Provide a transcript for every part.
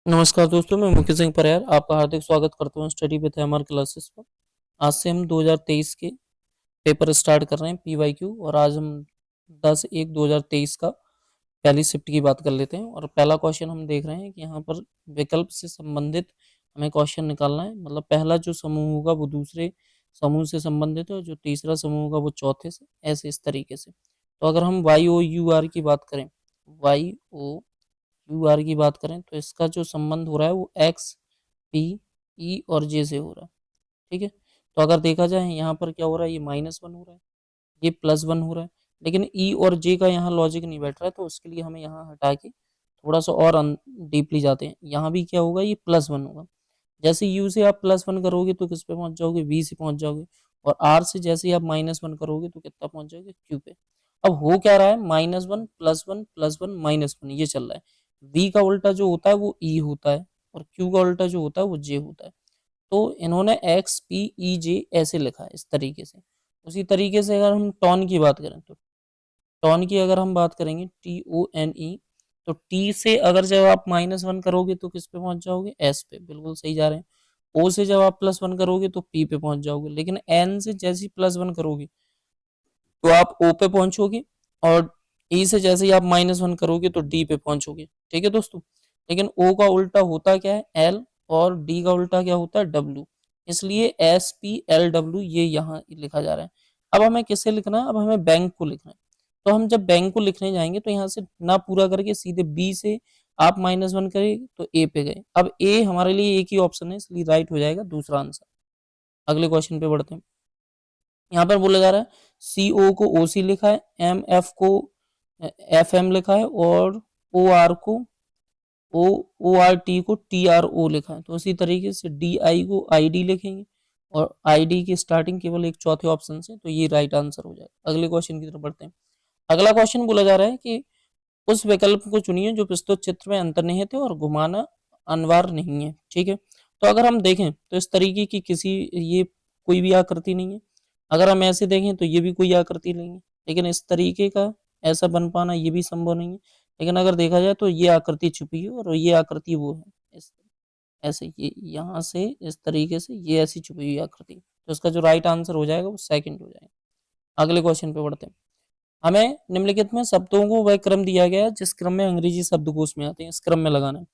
नमस्कार दोस्तों, मैं मुकेश सिंह परिहार आपका हार्दिक स्वागत करता हूँ स्टडी विद एमआर क्लासेस पर। आज से हम 2023 के पेपर स्टार्ट कर रहे हैं पीवाईक्यू, और आज हम 10/1/2023 का पहली शिफ्ट की बात कर लेते हैं। और पहला क्वेश्चन हम देख रहे हैं कि यहाँ पर विकल्प से संबंधित हमें क्वेश्चन निकालना है। मतलब पहला जो समूह होगा वो दूसरे समूह से संबंधित है, और जो तीसरा समूह होगा वो चौथे से, ऐसे इस तरीके से। तो अगर हम वाई ओ यू आर की बात करें, वाई ओ यू आर की बात करें, तो इसका जो संबंध हो रहा है वो एक्स, पी, ई और जे से हो रहा है। ठीक है, तो अगर देखा जाए यहाँ पर क्या हो रहा है, ये -1 हो रहा है, ये +1 हो रहा है, लेकिन ई और जे का यहाँ लॉजिक नहीं बैठ रहा है। तो उसके लिए हमें यहाँ हटा के थोड़ा सा और डीपली जाते हैं। यहाँ भी क्या होगा, ये +1 होगा। जैसे यू से आप +1 करोगे तो किस पे पहुंच जाओगे, वी से पहुंच जाओगे। और आर से जैसे ही आप -1 करोगे तो कितना पहुंच जाओगे, क्यू पे। अब हो क्या रहा है, -1 +1 +1 -1 ये चल रहा है। वी का उल्टा जो होता है वो ई होता है, और क्यू का उल्टा जो होता है वो जे होता है। तो इन्होंने एक्स पी ई जे ऐसे लिखा है, इस तरीके से। उसी तरीके से अगर हम टॉन की बात करें, तो टॉन की अगर हम बात करेंगे, TONE, तो टी से अगर जब आप -1 करोगे तो किस पे पहुंच जाओगे, एस पे। बिल्कुल सही जा रहे हैं। ओ से जब आप +1 करोगे तो पी पे पहुंच जाओगे, लेकिन एन से जैसे ही +1 करोगे तो आप ओ पे पहुंचोगे, और ई से जैसे ही आप -1 करोगे तो डी पे पहुंचोगे। ठीक है दोस्तों, लेकिन ओ का उल्टा होता क्या है, एल, और डी का उल्टा क्या होता है, डब्ल्यू। इसलिए SPLW ये यहाँ लिखा जा रहा है। अब हमें किसे लिखना है, अब हमें बैंक को लिखना है। तो हम जब बैंक को लिखने जाएंगे तो यहाँ से ना पूरा करके सीधे बी से आप -1 करें तो ए पे गए। अब ए हमारे लिए एक ही ऑप्शन है, इसलिए राइट हो जाएगा दूसरा आंसर। अगले क्वेश्चन पे बढ़ते हैं। यहाँ पर बोला जा रहा है सी ओ को ओ सी लिखा है, एम एफ को एफ एम लिखा है, और ओ आर को ओ ओ आर टी को टी आर ओ लिखा है। तो उसी तरीके से डी आई को आई डी लिखेंगे, और आई डी की स्टार्टिंग केवल एक चौथे ऑप्शन से, तो ये राइट आंसर हो जाएगा। अगले क्वेश्चन की तरफ बढ़ते हैं। अगला क्वेश्चन बोला जा रहा है कि उस विकल्प को चुनिए जो प्रस्तुत चित्र में अंतर्निहित है और घुमाना अनिवार्य नहीं है। ठीक है, तो अगर हम देखें तो इस तरीके की किसी, ये कोई भी आकृति नहीं है। अगर हम ऐसे देखें तो ये भी कोई आकृति नहीं है, लेकिन इस तरीके का ऐसा बन पाना ये भी संभव नहीं है। लेकिन अगर देखा जाए तो ये आकृति छुपी है, और ये आकृति वो है, इस ऐसे, ये यहाँ से इस तरीके से ये ऐसी छुपी हुई आकृति। तो इसका जो राइट आंसर हो जाएगा वो सेकंड हो जाएगा। अगले क्वेश्चन पे बढ़ते हैं। हमें निम्नलिखित में शब्दों को वह क्रम दिया गया है जिस क्रम में अंग्रेजी शब्दकोश में आते हैं, इस क्रम में लगाना है।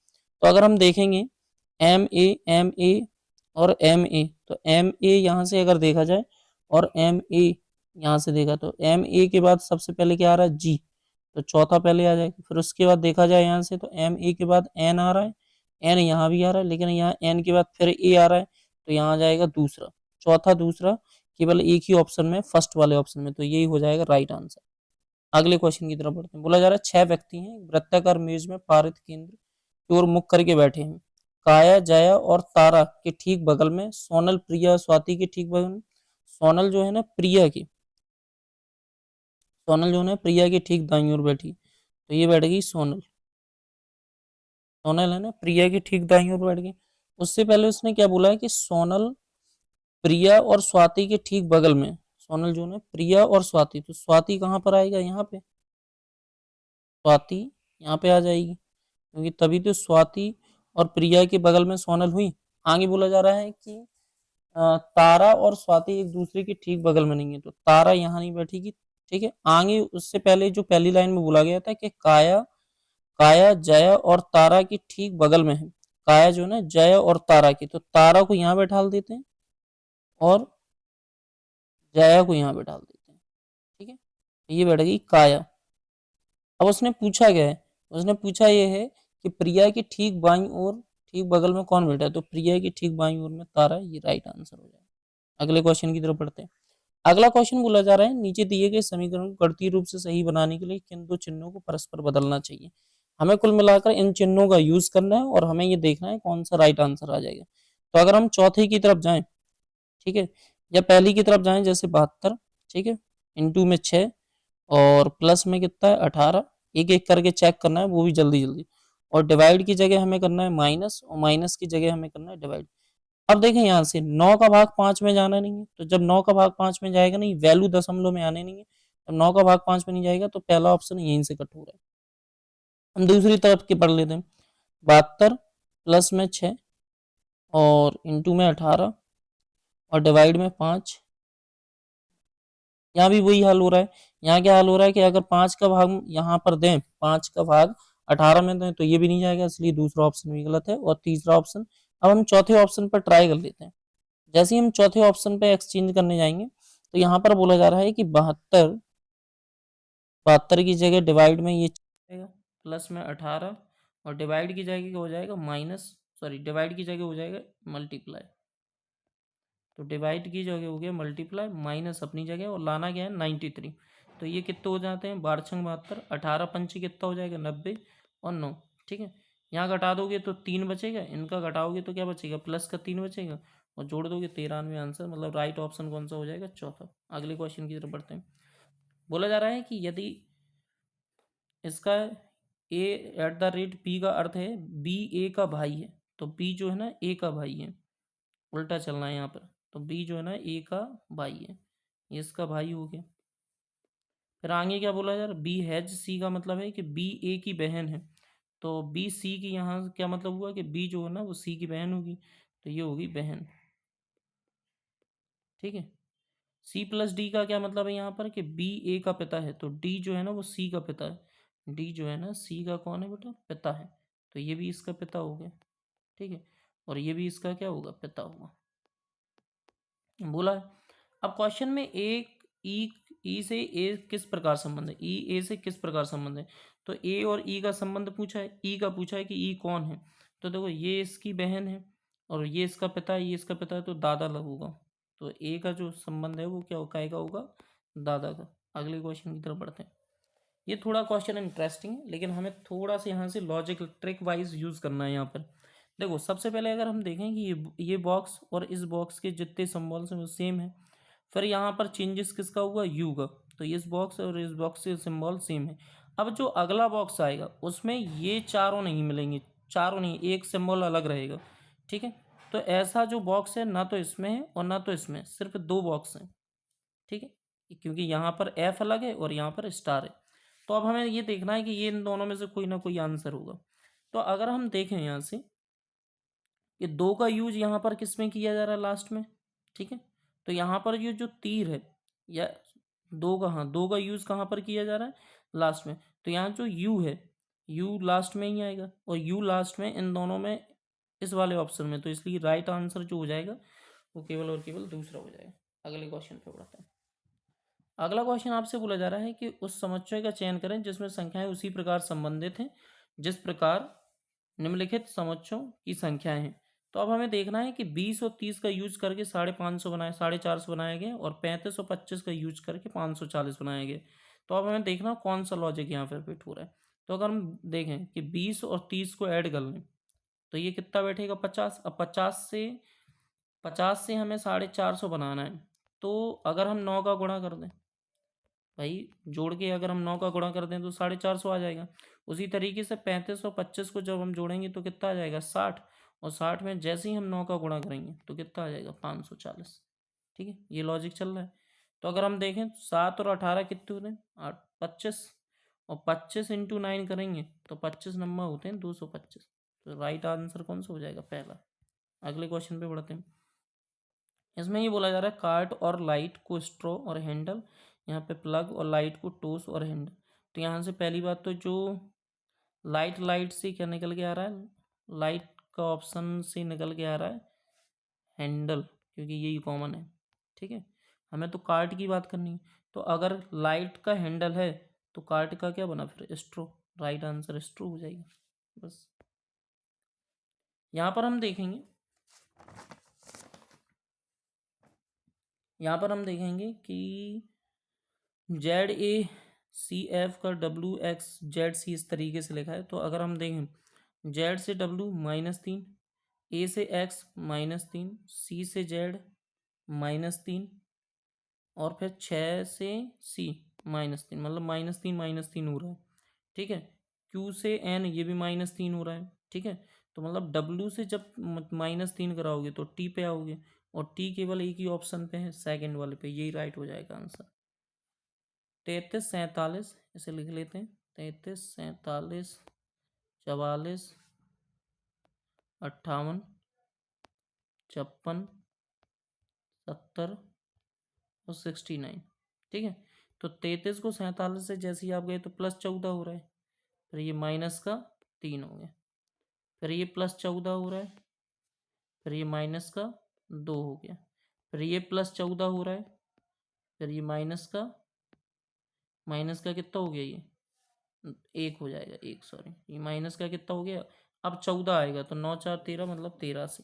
तो अगर हम देखेंगे MA और MA, तो MA यहाँ से अगर देखा जाए और MA यहाँ से देखा, तो MA के बाद सबसे पहले क्या आ रहा है, G, तो चौथा पहले आ जाएगा। फिर उसके बाद देखा जाए यहाँ से, तो MA के बाद N आ रहा है, N यहाँ भी आ रहा है, लेकिन यहाँ N के बाद फिर A आ रहा है, तो यहाँ आ जाएगा दूसरा, चौथा दूसरा, केवल एक ही ऑप्शन में, फर्स्ट वाले ऑप्शन में। तो यही हो जाएगा राइट आंसर। अगले क्वेश्चन की तरफ बढ़ते हैं। बोला जा रहा है 6 व्यक्ति हैं वृत्ताकार मेज में पारित केंद्र की ओर मुख करके बैठे हैं। काया, जया और तारा के ठीक बगल में सोनल, प्रिया, स्वाति के ठीक बगल में, सोनल जो है ना प्रिया की, सोनल जो है ना प्रिया की ठीक दाईं ओर बैठी, तो ये बैठ गई सोनल। सोनल है ना प्रिया की ठीक दाईं ओर बैठ गई। उससे पहले उसने क्या बोला है कि सोनल, प्रिया और स्वाति के ठीक बगल में, सोनल जो है प्रिया और स्वाति, तो स्वाति कहाँ पर आएगा, यहाँ पे स्वाति यहाँ पे आ जाएगी, क्योंकि तभी तो स्वाति और प्रिया के बगल में सोनल हुई। आगे बोला जा रहा है कि तारा और स्वाति एक दूसरे के ठीक बगल में नहीं है, तो तारा यहाँ नहीं बैठेगी। ठीक है, आगे उससे पहले जो पहली लाइन में बोला गया था कि काया, काया जया और तारा की ठीक बगल में है, काया जो है ना जया और तारा की, तो तारा को यहाँ बैठा देते हैं और जया को यहाँ बैठा देते हैं। ठीक है, तो ये बैठ गई काया। अब उसने पूछा क्या है, उसने पूछा ये है कि प्रिया की ठीक बाईं ओर ठीक बगल में कौन बैठा है, तो प्रिया की ठीक बाईं ओर में तारा, ये राइट आंसर हो जाएगा। अगले क्वेश्चन की तरफ बढ़ते हैं। अगला क्वेश्चन बोला जा रहा है नीचे दिए गए समीकरण को गणितीय रूप से सही बनाने के लिए किन दो चिन्हों को परस्पर बदलना चाहिए। हमें कुल मिलाकर इन चिन्हों का यूज करना है, और हमें ये देखना है कौन सा राइट आंसर आ जाएगा। तो अगर हम चौथे की तरफ जाएं, ठीक है, या पहली की तरफ जाएं, जैसे 72, ठीक है, इंटू में 6, और प्लस में कितना है 18, एक एक करके चेक करना है, वो भी जल्दी जल्दी। और डिवाइड की जगह हमें करना है माइनस, और माइनस की जगह हमें करना है डिवाइड। अब देखें यहाँ से 9 का भाग 5 में जाना नहीं है, तो जब 9 का भाग 5 में जाएगा नहीं, वैल्यू दशमलव में आने नहीं है, जब 9 का भाग 5 में नहीं जाएगा तो पहला ऑप्शन यहीं से कट हो रहा है। हम दूसरी तरफ के पढ़ लेते हैं। 72 प्लस में 6 और इंटू में 18 और डिवाइड में 5। यहाँ भी वही हाल हो रहा है। यहाँ क्या हाल हो रहा है कि अगर 5 का भाग यहाँ पर दें, 5 का भाग 18 में दें तो ये भी नहीं जाएगा, इसलिए दूसरा ऑप्शन भी गलत है। और तीसरा ऑप्शन, अब हम चौथे ऑप्शन पर ट्राई कर लेते हैं। जैसे ही हम चौथे ऑप्शन पे एक्सचेंज करने जाएंगे तो यहाँ पर बोला जा रहा है कि 72 की जगह डिवाइड में ये जाएगा प्लस में 18 और डिवाइड की जगह हो जाएगा माइनस, सॉरी डिवाइड की जगह हो जाएगा मल्टीप्लाई। तो डिवाइड की जगह हो गया मल्टीप्लाई, माइनस अपनी जगह और लाना गया है 93। तो ये कितने हो जाते हैं, 12×72, 18 पंच कितना हो जाएगा 90 और 9। ठीक है, यहाँ घटा दोगे तो 3 बचेगा, इनका घटाओगे तो क्या बचेगा, प्लस का 3 बचेगा और जोड़ दोगे 93 आंसर। मतलब राइट ऑप्शन कौन सा हो जाएगा, चौथा। अगले क्वेश्चन की तरफ बढ़ते हैं। बोला जा रहा है कि यदि इसका ए एट द रेट बी का अर्थ है बी ए का भाई है, तो बी जो है ना ए का भाई है, उल्टा चलना है यहाँ पर। तो बी जो है ना ए का भाई है, ये इसका भाई हो गया। फिर आगे क्या बोला यार, बी हैज सी का मतलब है कि बी ए की बहन है। तो बी सी की यहाँ क्या मतलब हुआ कि बी जो है ना वो सी की बहन होगी, तो ये होगी बहन। ठीक है, सी प्लस डी का क्या मतलब है यहाँ पर कि बी ए का पिता है, तो डी जो है ना वो सी का पिता है। डी जो है ना सी का कौन है बेटा, पिता है। तो ये भी इसका पिता हो गया। ठीक है, और ये भी इसका क्या होगा, पिता होगा। बोला है अब क्वेश्चन में एक ई ई से ए किस प्रकार संबंध है, ई ए से किस प्रकार संबंध है। तो ए और ई का संबंध पूछा है, ई का पूछा है कि ई कौन है। तो देखो ये इसकी बहन है और ये इसका पिता है, ये इसका पिता है, तो दादा लगूगा। तो ए का जो संबंध है वो क्या का होगा, दादा का। अगले क्वेश्चन की तरफ बढ़ते हैं। ये थोड़ा क्वेश्चन इंटरेस्टिंग है, लेकिन हमें थोड़ा सा यहाँ से लॉजिक ट्रिक वाइज यूज़ करना है यहाँ पर। देखो सबसे पहले अगर हम देखें कि ये बॉक्स और इस बॉक्स के जितने सिम्बॉल्स हैं वो सेम है। फिर यहाँ पर चेंजेस किसका हुआ, यू का। तो इस बॉक्स और इस बॉक्स के सिम्बॉल सेम है। अब जो अगला बॉक्स आएगा उसमें ये चारों नहीं मिलेंगे, चारों नहीं, एक सिम्बॉल अलग रहेगा। ठीक है, तो ऐसा जो बॉक्स है ना तो इसमें है और ना तो इसमें, सिर्फ दो बॉक्स हैं। ठीक है, क्योंकि यहाँ पर एफ अलग है और यहाँ पर स्टार है। तो अब हमें ये देखना है कि ये इन दोनों में से कोई ना कोई आंसर होगा। तो अगर हम देखें यहाँ से, ये दो का यूज यहाँ पर किस में किया जा रहा है, लास्ट में। ठीक है, तो यहाँ पर ये जो तीर है या दो का, हाँ दो का यूज कहाँ पर किया जा रहा है, लास्ट में। तो यहाँ जो यू है, यू लास्ट में ही आएगा और यू लास्ट में इन दोनों में, इस वाले ऑप्शन में। तो इसलिए राइट आंसर जो हो जाएगा वो केवल और केवल दूसरा हो जाएगा। अगले क्वेश्चन पे बढ़ते हैं। अगला क्वेश्चन आपसे बोला जा रहा है कि उस समुच्चय का चयन करें जिसमें संख्याएं उसी प्रकार संबंधित हैं जिस प्रकार निम्नलिखित समुच्चयों की संख्याएं हैं। तो अब हमें देखना है कि 20 और 30 का यूज करके 550 बनाए, 450 बनाए गए और 35 और 25 का यूज करके 540 बनाए गए। तो अब हमें देखना कौन सा लॉजिक यहाँ पर फिट हो रहा है। तो अगर हम देखें कि 20 और 30 को ऐड कर लें तो ये कितना बैठेगा, 50। अब 50 से हमें 450 बनाना है। तो अगर हम 9 का गुणा कर दें, भाई जोड़ के अगर हम 9 का गुणा कर दें तो 450 आ जाएगा। उसी तरीके से 35 और 25 को जब हम जोड़ेंगे तो कितना आ जाएगा, 60। और 60 में जैसे ही हम 9 का गुणा करेंगे तो कितना आ जाएगा, 540। ठीक है, ये लॉजिक चल रहा है। तो अगर हम देखें तो 7 और 18 कितने होते हैं, 25। और 25 इंटू 9 करेंगे तो 25 नंबर होते हैं 225। तो राइट आंसर कौन सा हो जाएगा, पहला। अगले क्वेश्चन पे बढ़ते हैं। इसमें ये बोला जा रहा है कार्ट और लाइट को स्ट्रॉ और हैंडल, यहाँ पे प्लग और लाइट को टोस और हैंडल। तो यहाँ से पहली बात तो जो लाइट से क्या निकल के आ रहा है, लाइट का ऑप्शन से निकल के आ रहा है हैंडल, क्योंकि यही कॉमन है। ठीक है, हमें तो कार्ट की बात करनी है। तो अगर लाइट का हैंडल है तो कार्ट का क्या बना फिर, स्ट्रो। राइट आंसर स्ट्रो हो जाएगा। बस यहाँ पर हम देखेंगे, यहाँ पर हम देखेंगे कि जेड ए सी एफ का डब्ल्यू एक्स जेड सी इस तरीके से लिखा है। तो अगर हम देखें जेड से डब्ल्यू -3, ए से एक्स -3, सी से जेड -3 और फिर 6 से सी -3, मतलब -3 हो रहा है। ठीक है, क्यू से एन ये भी -3 हो रहा है। ठीक है, तो मतलब डब्ल्यू से जब -3 कराओगे तो टी पे आओगे और टी केवल एक ही ऑप्शन पे है, सेकंड वाले पे। यही राइट हो जाएगा आंसर। 33 47 इसे लिख लेते हैं, 33 47 44 58, 56, 70 और 69। ठीक है, तो 33 को 47 से जैसे ही आप गए तो +14 हो रहा है, फिर ये -3 हो गया, फिर ये +14 हो रहा है, फिर ये -2 हो गया, फिर ये +14 हो रहा है, फिर ये माइनस का कितना हो गया, ये 1 हो जाएगा, 1 सॉरी, ये माइनस का कितना हो गया, अब 14 आएगा तो 9 4 13 मतलब 83।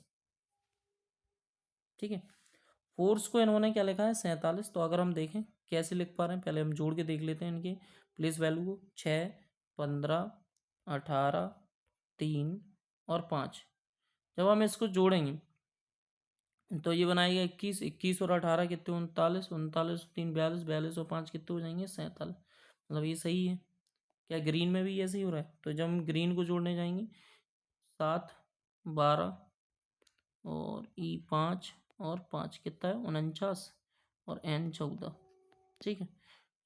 ठीक है, फोर्स को इन्होंने क्या लिखा है 47। तो अगर हम देखें कैसे लिख पा रहे हैं, पहले हम जोड़ के देख लेते हैं इनके प्लेस वैल्यू को। 6, 15, 18, 3 और 5। जब हम इसको जोड़ेंगे तो ये बनाएगा 21, 21 और 18 कितने 39, 39 3 42, 42 और 5 कितने हो जाएंगे 47। मतलब ये सही है। क्या ग्रीन में भी ऐसे ही हो रहा है? तो जब हम ग्रीन को जोड़ने जाएंगे 7, 12 और E5 और 5 कितना है 49 और N14। ठीक है,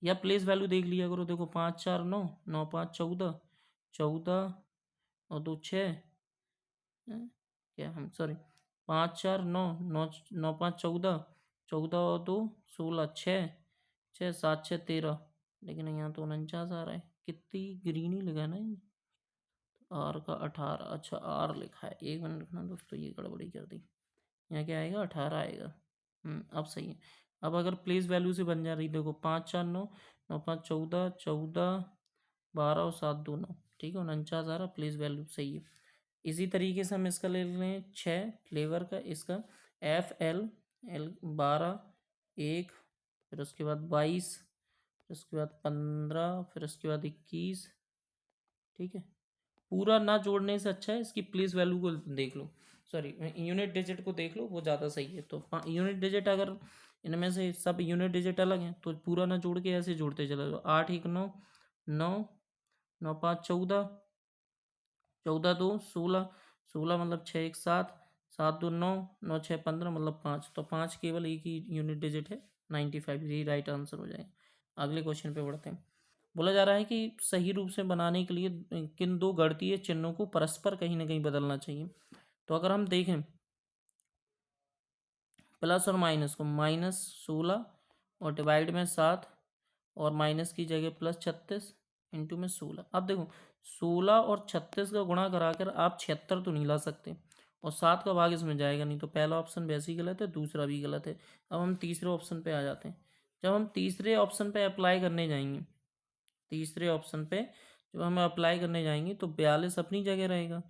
या प्लेस वैल्यू देख लिया करो। देखो 5 4 9, 9 5 14, 14 और 2 6, क्या हम सॉरी 5 4 9, 9 9 5 14, 14 और 2 16, 6 6 7 6 13। लेकिन यहाँ तो 49 आ रहा है, कितनी ग्रीन ही लगा ना ये। आर का 18, अच्छा आर लिखा है, एक मिनट रखना दोस्तों, ये गड़बड़ी कर दी। यहाँ क्या आएगा 18 आएगा। अब सही है। अब अगर प्लेस वैल्यू से बन जा रही, देखो 5 4 9, 9 5 14, 14 12 और 7 2 9। ठीक है, 49 आ रहा, प्लेस वैल्यू सही है। इसी तरीके से हम इसका ले लें 6 फ्लेवर का, इसका FL 12 1, फिर उसके बाद 22, फिर उसके बाद 15, फिर उसके बाद 21। ठीक है, पूरा ना जोड़ने से अच्छा है इसकी प्लेस वैल्यू को देख लो, सॉरी यूनिट डिजिट को देख लो, वो ज़्यादा सही है। तो यूनिट डिजिट अगर इनमें से सब यूनिट डिजिट अलग हैं तो पूरा ना जोड़ के ऐसे जोड़ते चले जाओ। 8 1 9, 9 9 5 14, 14 2 16, 16 मतलब 6 1 7, 7 2 9, 9 6 15 मतलब 5। तो 5 केवल एक ही यूनिट डिजिट है, 95। यही राइट आंसर हो जाएगा। अगले क्वेश्चन पे बढ़ते हैं। बोला जा रहा है कि सही रूप से बनाने के लिए किन दो गणितीय चिन्हों को परस्पर कहीं ना कहीं बदलना चाहिए। तो अगर हम देखें प्लस और माइनस को, -16 और डिवाइड में 7 और माइनस की जगह +36 इंटू में 16। अब देखो 16 और 36 का गुणा कराकर आप 76 तो नहीं ला सकते, और 7 का भाग इसमें जाएगा नहीं, तो पहला ऑप्शन वैसे ही गलत है, दूसरा भी गलत है। अब हम तीसरे ऑप्शन पे आ जाते हैं। जब हम तीसरे ऑप्शन पे अप्लाई करने जाएंगे, तीसरे ऑप्शन पे जब हम अप्लाई करने जाएंगे तो 42 अपनी जगह रहेगा,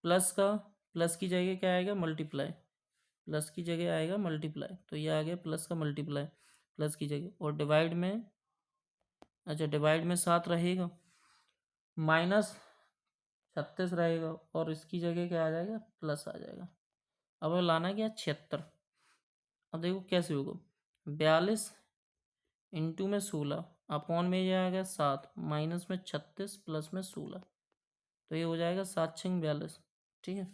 प्लस की जगह क्या आएगा मल्टीप्लाई, प्लस की जगह आएगा मल्टीप्लाई, तो ये आ गया प्लस का मल्टीप्लाई प्लस की जगह। और डिवाइड में, अच्छा डिवाइड में 7 रहेगा, -36 रहेगा, और इसकी जगह क्या आ जाएगा प्लस आ जाएगा। अब लाना क्या 76। अब देखो कैसे होगा, 42 इंटू में 16 अपॉन में ये आ गया 7, माइनस में 36 प्लस में 16, तो ये हो जाएगा 7 6 42। ठीक है,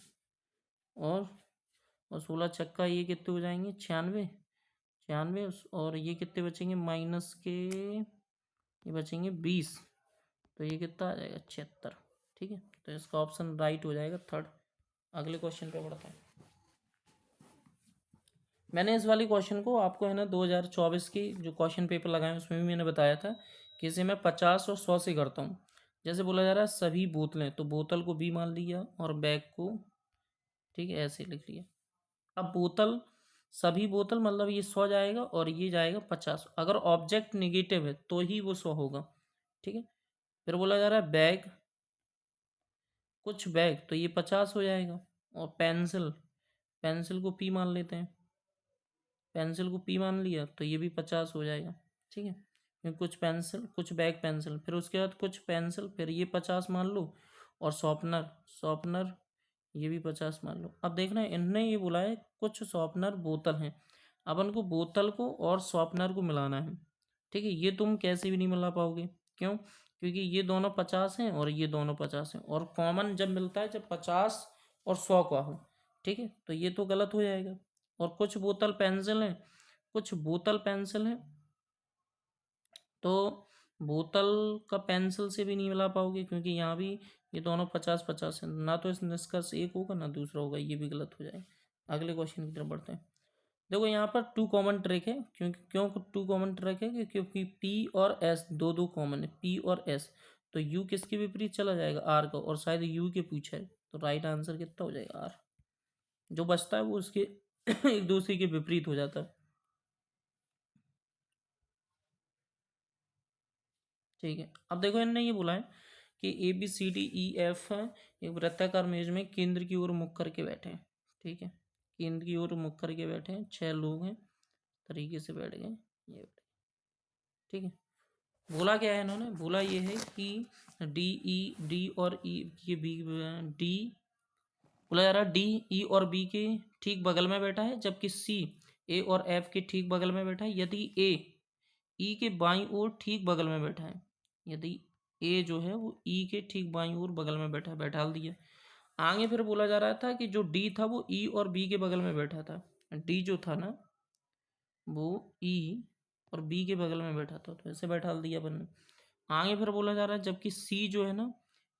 और 16 छक्का ये कितने हो जाएंगे 96, 96, और ये कितने बचेंगे माइनस के, ये बचेंगे 20, तो ये कितना आ जाएगा 76। ठीक है, तो इसका ऑप्शन राइट हो जाएगा थर्ड। अगले क्वेश्चन पे बढ़ते हैं। मैंने इस वाले क्वेश्चन को आपको है ना 2024 की जो क्वेश्चन पेपर लगाए उसमें भी मैंने बताया था कि इसे मैं 50 और 100 से करता हूँ। जैसे बोला जा रहा है सभी बोतलें, तो बोतल को B मान लिया और बैग को, ठीक है ऐसे लिख लिया। अब बोतल, सभी बोतल मतलब ये 100 जाएगा और ये जाएगा 50। अगर ऑब्जेक्ट निगेटिव है तो ही वो 100 होगा। ठीक है, फिर बोला जा रहा है बैग, कुछ बैग, तो ये 50 हो जाएगा। और पेंसिल, पेंसिल को P मान लेते हैं, पेंसिल को P मान लिया तो ये भी 50 हो जाएगा। ठीक है, फिर कुछ पेंसिल, कुछ बैग पेंसिल, फिर उसके बाद कुछ पेंसिल, फिर ये 50 मान लो, और शॉर्पनर, शॉर्पनर ये भी 50 मान लो। अब देखना है इनने ये बोला है कुछ शॉर्पनर बोतल हैं, अब उनको बोतल को और शॉर्पनर को मिलाना है। ठीक है, ये तुम कैसे भी नहीं मिला पाओगे, क्यों? क्योंकि ये दोनों 50 हैं और ये दोनों 50 हैं, और कॉमन जब मिलता है जब 50 और 100 का हो। ठीक है, तो ये तो गलत हो जाएगा। और कुछ बोतल पेंसिल हैं, कुछ बोतल पेंसिल हैं, तो बोतल का पेंसिल से भी नहीं मिला पाओगे क्योंकि यहाँ भी ये दोनों 50-50 है, ना तो इस निष्कर्ष एक होगा ना दूसरा होगा, ये भी गलत हो जाएगा। अगले क्वेश्चन की तरफ बढ़ते हैं। देखो यहाँ पर 2 कॉमन ट्रैक है, क्यों 2 कॉमन ट्रैक है, क्योंकि P और S दो कॉमन है, P और S, तो U किसके विपरीत चला जाएगा, R का, और शायद U के पूछा है, तो राइट आंसर कितना हो जाएगा, R। जो बचता है वो उसके एक दूसरे के विपरीत हो जाता है। ठीक है, अब देखो इन्होंने ये बोला है कि ABCDEF एक वृत्ताकार मेज में केंद्र की ओर मुख करके बैठे हैं। ठीक है, केंद्र की ओर मुख करके बैठे हैं, 6 लोग हैं, तरीके से बैठ गए ये। ठीक है, बोला क्या है इन्होंने, बोला ये है कि डी और ई के बी, डी बोला जा रहा है डी ई और बी के ठीक बगल में बैठा है, जबकि सी ए और एफ के ठीक बगल में बैठा है। यदि ए ई के बाईं ओर ठीक बगल में बैठा है, यदि ए जो है वो ई के ठीक बाईं ओर बगल में बैठा है, बैठा दिया। आगे फिर बोला जा रहा था कि जो डी था वो ई और बी के बगल में बैठा था, डी जो था ना वो ई और बी के बगल में बैठा था, तो ऐसे बैठा दिया अपन ने। आगे फिर बोला जा रहा है जबकि सी जो है ना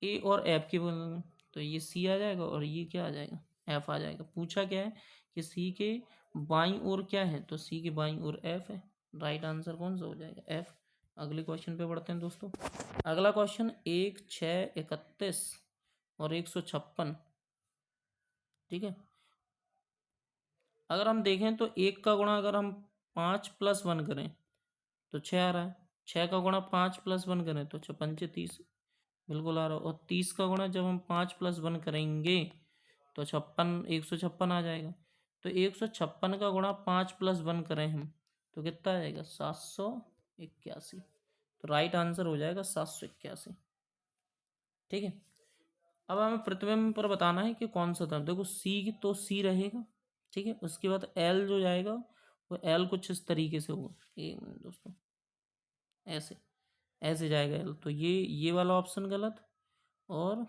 ए और एफ के बगल में, तो ये सी आ जाएगा और ये क्या आ जाएगा, एफ आ जाएगा। पूछा क्या है कि सी के बाईं ओर क्या है, तो सी के बाईं ओर एफ है। राइट आंसर कौन सा हो जाएगा, एफ। अगले क्वेश्चन पे बढ़ते हैं दोस्तों। अगला क्वेश्चन 1, 6, 31 और 156। ठीक है, अगर हम देखें तो 1 का गुणा अगर हम 5+1 करें तो 6 आ रहा है, 6 का गुणा 5+1 करें तो 6×5 30, बिल्कुल आ रहा है। और 30 का गुणा जब हम 5+1 करेंगे तो 156 आ जाएगा। तो 156 का गुणा 5+1 करें हम तो कितना आ जाएगा, 781। तो राइट आंसर हो जाएगा 781। ठीक है, अब हमें प्रतिबिंब पर बताना है कि कौन सा था। देखो सी तो सी रहेगा, ठीक है, उसके बाद एल जो जाएगा वो एल कुछ इस तरीके से होगा, एक मिनट दोस्तों, ऐसे ऐसे जाएगा एल, तो ये वाला ऑप्शन गलत और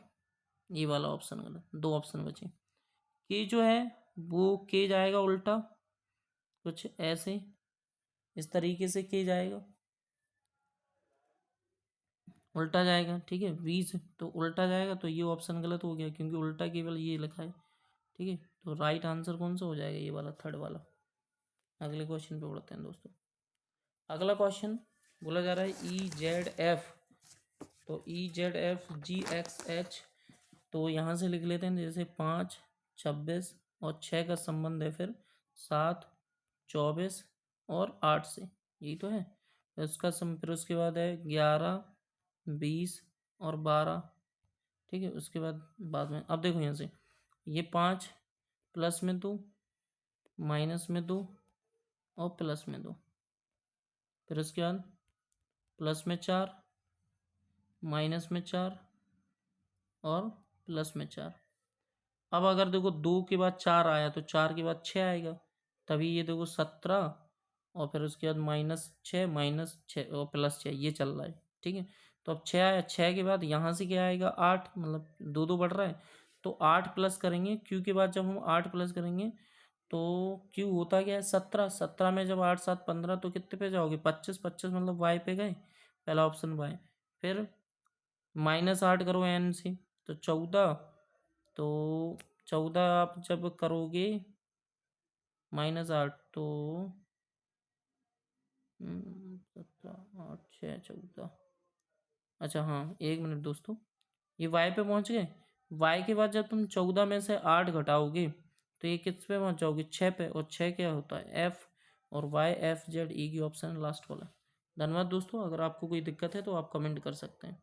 ये वाला ऑप्शन गलत, 2 ऑप्शन बचे। के जो है वो के जाएगा उल्टा, कुछ ऐसे इस तरीके से के जाएगा, उल्टा जाएगा। ठीक है, 20 तो उल्टा जाएगा, तो ये ऑप्शन गलत हो गया क्योंकि उल्टा केवल ये लिखा है। ठीक है, तो राइट आंसर कौन सा हो जाएगा, ये वाला, थर्ड वाला। अगले क्वेश्चन पे बढ़ते हैं दोस्तों। अगला क्वेश्चन बोला जा रहा है EZF, तो EZFGXH, तो यहाँ से लिख लेते हैं, जैसे 5, 26 और 6 का संबंध है, फिर 7, 24 और 8 से, यही तो है। उसका फिर उसके बाद है 11, 20 और 12। ठीक है, उसके बाद में अब देखो यहाँ से ये 5 प्लस में 2, माइनस में 2 और प्लस में 2, फिर उसके बाद प्लस में 4, माइनस में 4 और प्लस में 4। अब अगर देखो 2 के बाद 4 आया तो 4 के बाद 6 आएगा, तभी ये देखो 17 और फिर उसके बाद -6 -6 और +6 ये चल रहा है। ठीक है, तो अब 6 आया, 6 के बाद यहाँ से क्या आएगा 8, मतलब 2 बढ़ रहा है, तो 8 प्लस करेंगे क्यू के बाद, जब हम 8 प्लस करेंगे तो क्यू होता क्या है 17, 17 में जब 8 7 15 तो कितने पे जाओगे, 25, 25 मतलब वाई पे गए, पहला ऑप्शन वाई। फिर -8 करो एन से तो 14, तो 14 आप जब करोगे -8 तो 17, 8, 6, 14, अच्छा हाँ 1 मिनट दोस्तों, ये वाई पे पहुंच गए। वाई के बाद जब तुम 14 में से 8 घटाओगे तो ये किस पे पहुंच जाओगे, 6 पे, और 6 क्या होता है एफ, और YFZE की ऑप्शन लास्ट वाला। धन्यवाद दोस्तों, अगर आपको कोई दिक्कत है तो आप कमेंट कर सकते हैं।